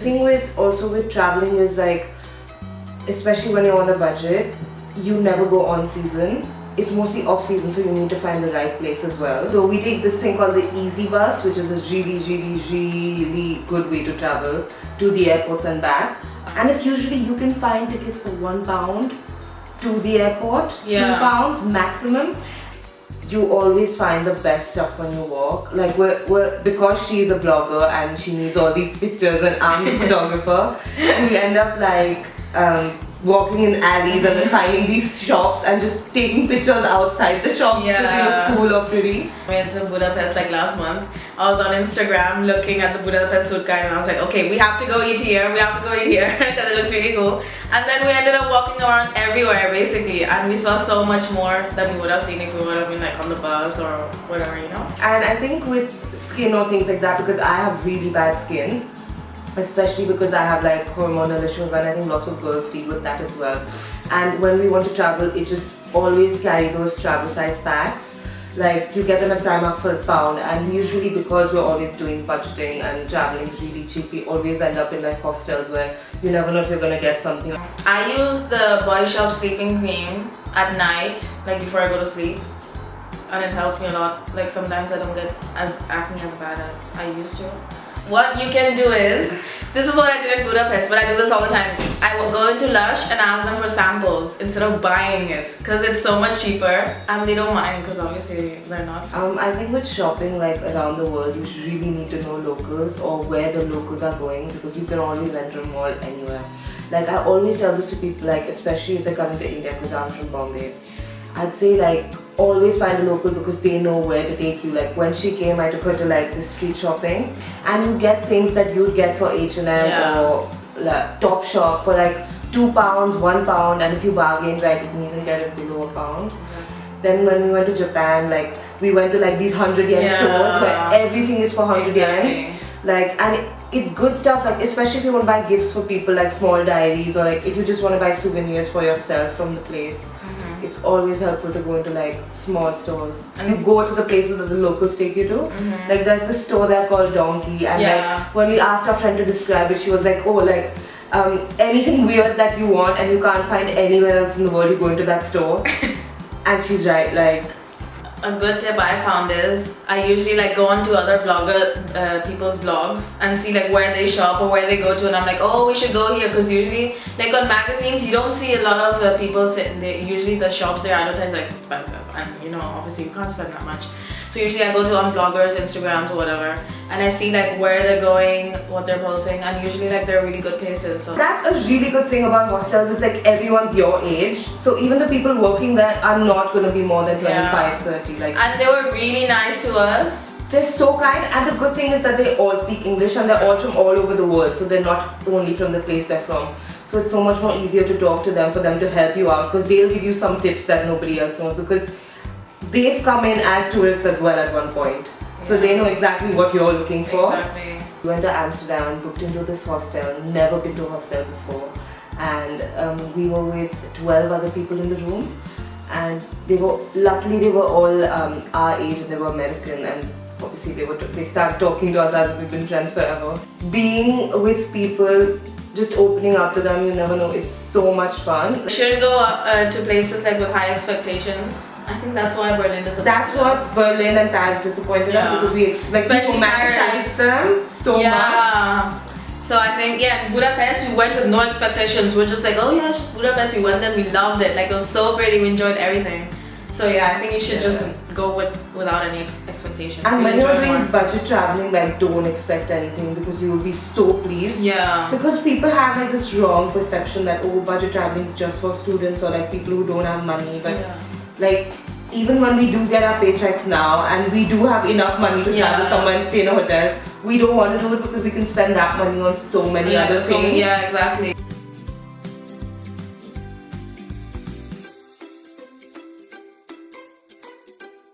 thing with traveling is like, especially when you're on a budget, you never go on season. It's mostly off season, so you need to find the right place as well. So we take this thing called the Easy Bus, which is a really good way to travel to the airports and back. And it's usually, you can find tickets for £1 to the airport, £2 maximum. You always find the best stuff when you walk. Like because she's a blogger and she needs all these pictures and I'm the photographer, we end up like walking in alleys and then finding these shops and just taking pictures outside the shops because they look cool or pretty. I went to Budapest like last month. I was on Instagram looking at the Budapest food guide and I was like, okay, we have to go eat here, because it looks really cool. And then we ended up walking around everywhere basically, and we saw so much more than we would have seen if we would have been like on the bus or whatever, you know. And I think with skin or things like that, because I have really bad skin, especially because I have like hormonal issues, and I think lots of girls deal with that as well. And when we want to travel, it just always carry those travel size packs. Like you get them at Primark for £1, and usually because we're always doing budgeting and traveling really cheap, we always end up in like hostels where you never know if you're gonna get something. I use the Body Shop sleeping cream at night, like before I go to sleep, and it helps me a lot. Like sometimes I don't get acne as bad as I used to. What you can do is, this is what I did in Budapest, but I do this all the time. I will go into Lush and ask them for samples instead of buying it, because it's so much cheaper and they don't mind because obviously they're not. I think with shopping like around the world, you really need to know locals or where the locals are going, because you can always enter a mall anywhere. Like I always tell this to people, like especially if they're coming to India, because I'm from Bombay. I'd say like always find a local because they know where to take you. Like when she came, I took her to like the street shopping, and you get things that you'd get for H&M or like, Top Shop for like £2, £1, and if you bargain right, you can even get it below £1. Then when we went to Japan, like we went to like these 100 yen stores where everything is for 100 yen. Like, and it's good stuff, like especially if you want to buy gifts for people, like small diaries, or like if you just want to buy souvenirs for yourself from the place. It's always helpful to go into like small stores and you go to the places that the locals take you to. Like there's this store there called Donkey, and like when we asked our friend to describe it, she was like, oh, like anything weird that you want and you can't find anywhere else in the world, you go into that store. And she's right. Like a good tip I found is I usually like go on to other people's blogs and see like where they shop or where they go to, and I'm like, oh, we should go here, because usually like on magazines you don't see a lot of people sitting there. Usually the shops they advertise like expensive, and you know obviously you can't spend that much. So usually I go to on bloggers, Instagrams or whatever, and I see like where they're going, what they're posting, and usually like they're really good places. So that's a really good thing about hostels, is like everyone's your age, so even the people working there are not going to be more than 25, 30. Like, and they were really nice to us. They're so kind, and the good thing is that they all speak English and they're all from all over the world, so they're not only from the place they're from. So it's so much more easier to talk to them, for them to help you out, because they'll give you some tips that nobody else knows, because they've come in as tourists as well at one point. So they know exactly what you're looking for. Exactly. We went to Amsterdam, booked into this hostel, never been to a hostel before, and we were with 12 other people in the room, and luckily they were all our age and they were American, and obviously they started talking to us as if we've been friends forever. Being with people, just opening up to them, you never know, it's so much fun. You shouldn't go to places like with high expectations. I think that's why Berlin disappointed us. That's what Berlin and Paris disappointed us, because we romanticized them so much. So I think, in Budapest we went with no expectations. We're just like, oh yeah, it's just Budapest. We went there, we loved it. Like it was so pretty, we enjoyed everything. So I think you should just go without any expectations. And when you're doing budget traveling, like don't expect anything, because you will be so pleased. Yeah. Because people have like this wrong perception that, oh, budget traveling is just for students or like people who don't have money. But like even when we do get our paychecks now and we do have enough money to travel somewhere and stay in a hotel, we don't want to do it because we can spend that money on so many other things. Yeah, exactly.